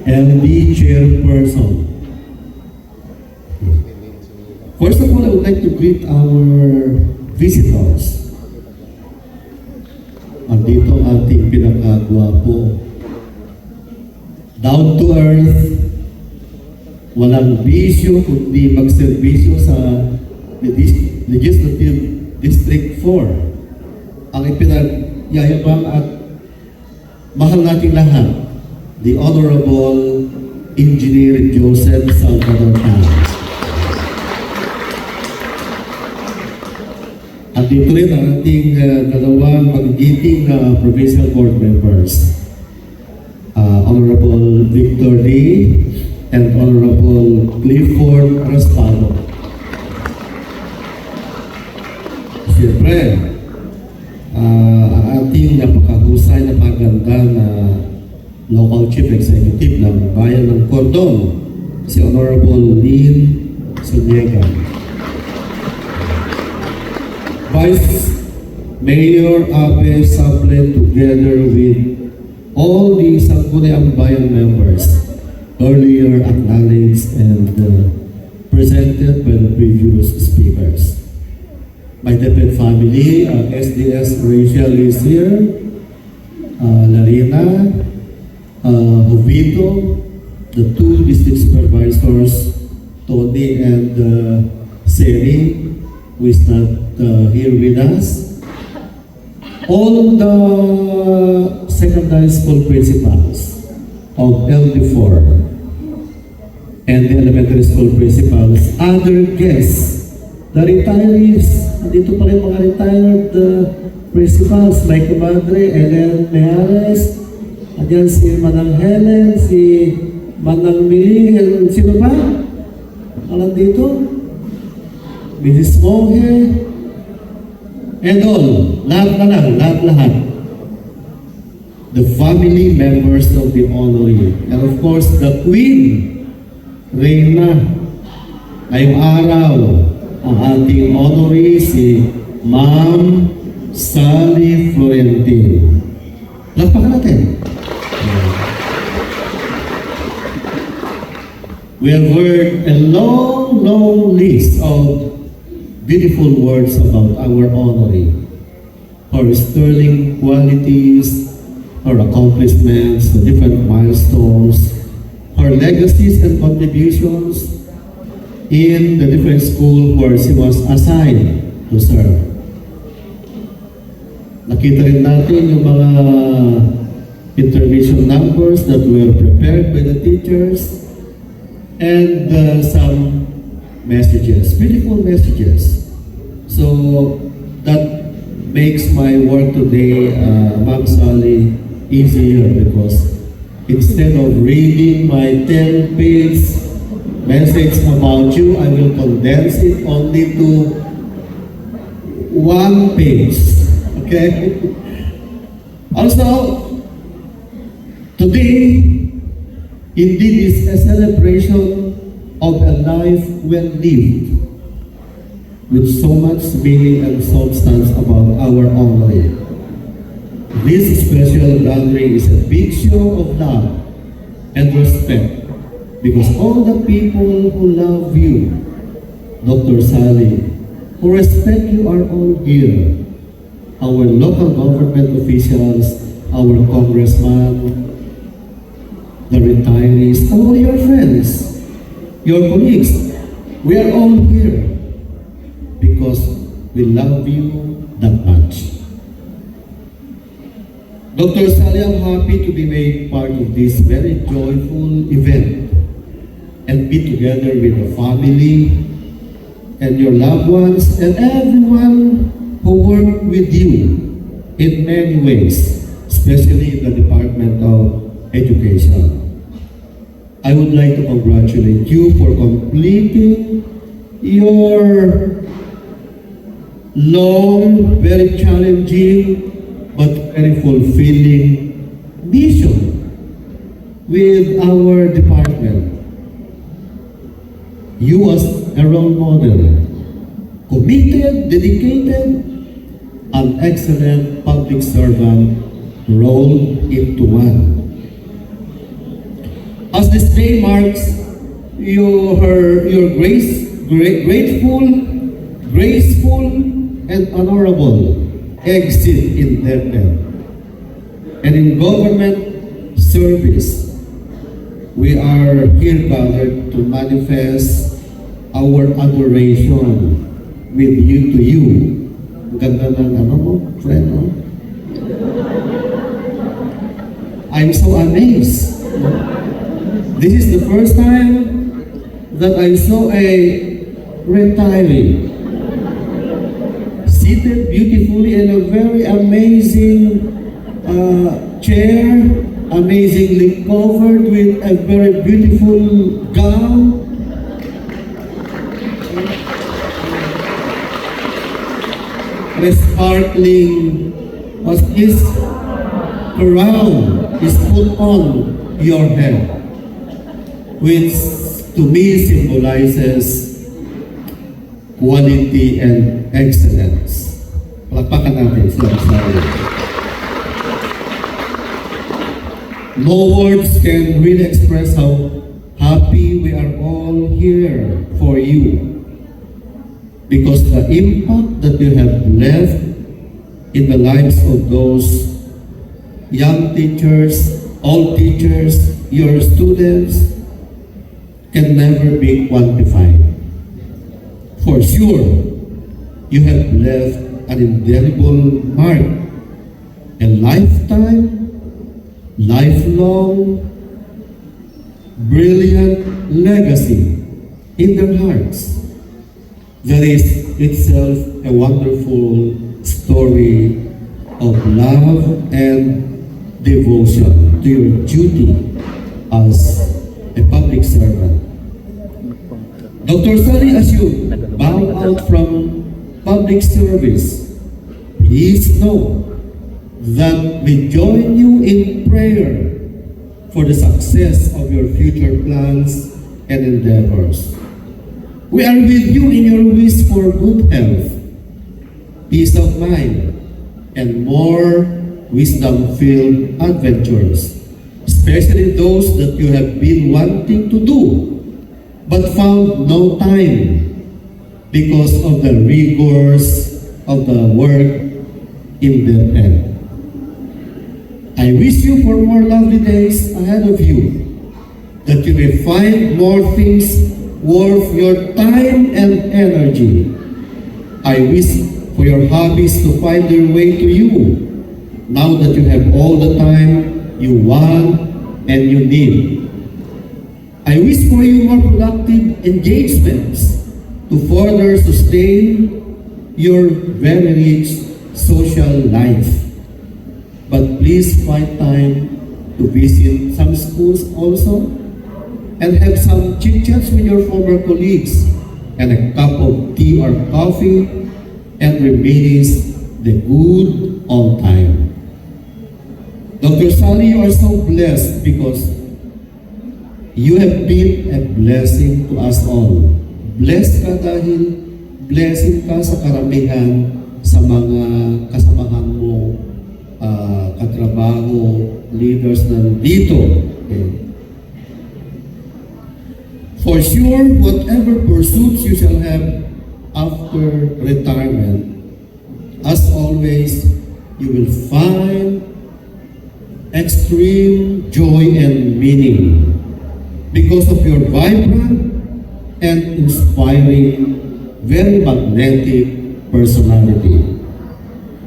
LD Chairperson. First of all, I would like to greet our visitors. Andito ang ating pinakagwapo. Down to earth, walang bisyo kundi magserbisyo sa Legislative District 4. Ang ipinagyayabang at mahal nating lahat, the Honorable Engineer Joseph Salvador Tan. At dito rin ang ating dalawang magigiting provincial board members, Honorable Victor Lee and Honorable Clifford Raspado. Siyempre, ang ating napakahusay na maganda na local chief executive ng bayan ng Cordon, si Honorable Lynn Zuniga. Vice Mayor Abe Saple, together with all the Sangguniang Bayan members, earlier acknowledged and presented by the previous speakers. My Deped family, SDS Rachel is here, Larina, Jovito, the two district supervisors, Tony and Seri, who is not here with us. All the secondary school principals of LD4 and the elementary school principals, other guests, the retirees, dito pa rin mga retired principals, may Comadre, Ellen Meares, andyan si Manang Helen, si Manang Miling, sino ba? Alam dito? Mrs. Mohe, and all, lahat. The family members of the honoree, and of course, the Queen, Reyna. Ngayong araw, ang ating honoree, si Ma'am Sally Florentine. Lapakan natin. We have heard a long list of beautiful words about our honoree, her sterling qualities, her accomplishments, the different milestones, her legacies and contributions in the different schools where she was assigned to serve. Nakita rin natin yung mga intervention numbers that were prepared by the teachers and some messages, beautiful messages. So that makes my work today, Ma'am Sally, easier because instead of reading my 10-page message about you, I will condense it only to 1 page. Okay? Also, today, indeed is a celebration of a life well lived, with so much meaning and substance about our honoree. This special gathering is a big show of love and respect, because all the people who love you, Dr. Sally, who respect you, are all here. Our local government officials, our congressman, the retirees, all your friends, your colleagues, we are all here because we love you that much. Dr. Sally, I'm happy to be made part of this very joyful event and be together with the family and your loved ones and everyone who worked with you in many ways, especially in the Department of Education. I would like to congratulate you for completing your long, very challenging, but very fulfilling mission with our department. You as a role model, committed, dedicated, an excellent public servant rolled into one. As this day marks your grateful, graceful, and honorable exit in DepEd and in government service, we are here gathered to manifest our adoration with you to you. Ang ganda ng ano mo, friend, no? I'm so amazed. This is the first time that I saw a retiree seated beautifully in a very amazing chair, amazingly covered with a very beautiful gown. A sparkling, was this crown is put on your head, which to me symbolizes quality and excellence. Palakpakan natin sila sa no words can really express how happy we are all here for you, because the impact that you have left in the lives of those young teachers, all teachers, your students, can never be quantified. For sure, you have left an indelible mark, a lifetime, lifelong, brilliant legacy in their hearts. That is itself a wonderful story of love and devotion to your duty as a public servant. Dr. Sally, as you bow out from public service, please know that we join you in prayer for the success of your future plans and endeavors. We are with you in your wish for good health, peace of mind, and more wisdom-filled adventures, especially those that you have been wanting to do but found no time because of the rigors of the work in DepEd. I wish you for more lovely days ahead of you, that you may find more things worth your time and energy. I wish for your hobbies to find their way to you, now that you have all the time you want and you need. I wish for you more productive engagements to further sustain your very rich social life. But please find time to visit some schools also and have some chit-chats with your former colleagues and a cup of tea or coffee and reminisce the good old time. Dr. Sally, you are so blessed because you have been a blessing to us all. Blessed ka dahil blessing ka sa karamihan sa mga kasamahan mo, katrabaho, leaders na dito. Okay. For sure, whatever pursuits you shall have after retirement, as always, you will find extreme joy and meaning because of your vibrant and inspiring, very magnetic personality.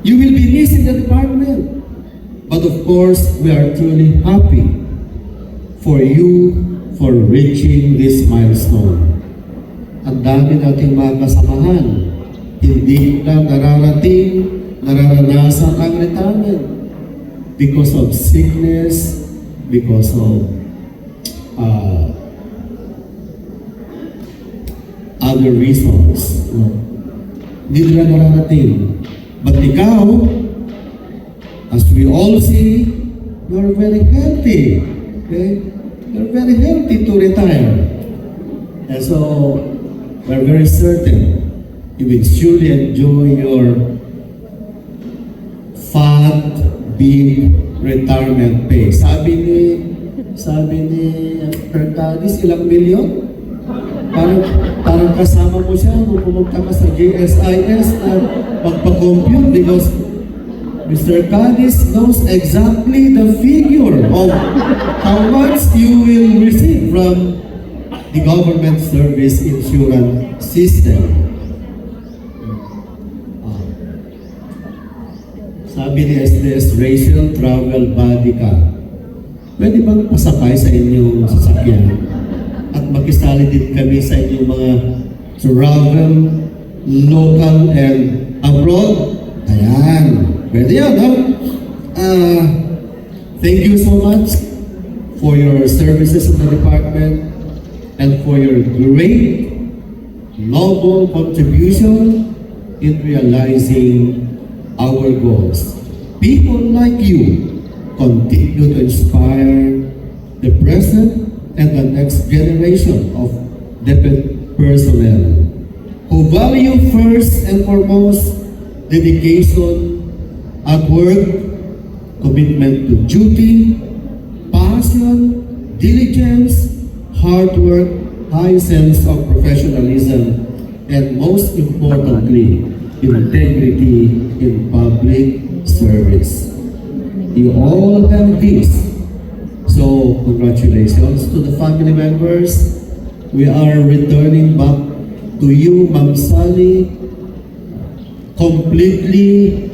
You will be missed in the department, but of course, we are truly happy for you for reaching this milestone. Ang dami nating mga kasamahan, hindi na nararanasan ang retirement because of sickness, because of other reasons. Hindi nila nararating. But ikaw, as we all see, you're very healthy. Okay? You're very healthy to retire. And so, we're very certain you will surely enjoy your fat, big retirement pay. Sabi ni sabi ni Pertalis, ilang milyon? Parang kasama mo siya kung pumunta ka sa GSIS na magpa-compute because Mr. Cadiz knows exactly the figure of how much you will receive from the government service insurance system. Sabi ni SDS, Rachel, travel buddy ka. Pwede bang pasakay sa inyong sasakyan? At makisali din kami sa inyong mga travel, local and abroad? Ayan. Pwede yan, ha? Thank you so much for your services in the department and for your great, noble contribution in realizing our goals. People like you continue to inspire the present and the next generation of DepEd personnel who value first and foremost dedication at work, commitment to duty, passion, diligence, hard work, high sense of professionalism, and most importantly, integrity in public service. You all have this. So, congratulations to the family members. We are returning back to you, Ma'am Sally, completely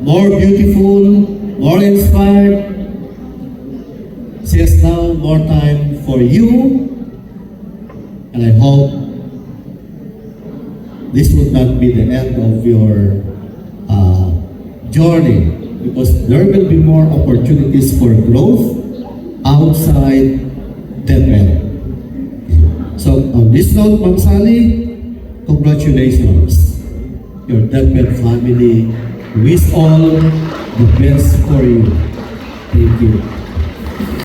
more beautiful, more inspired. She has now more time for you, and I hope this would not be the end of your journey, because there will be more opportunities for growth outside DepEd. So on this note, Ma'am Sally, congratulations. Your DepEd family wish all the best for you. Thank you.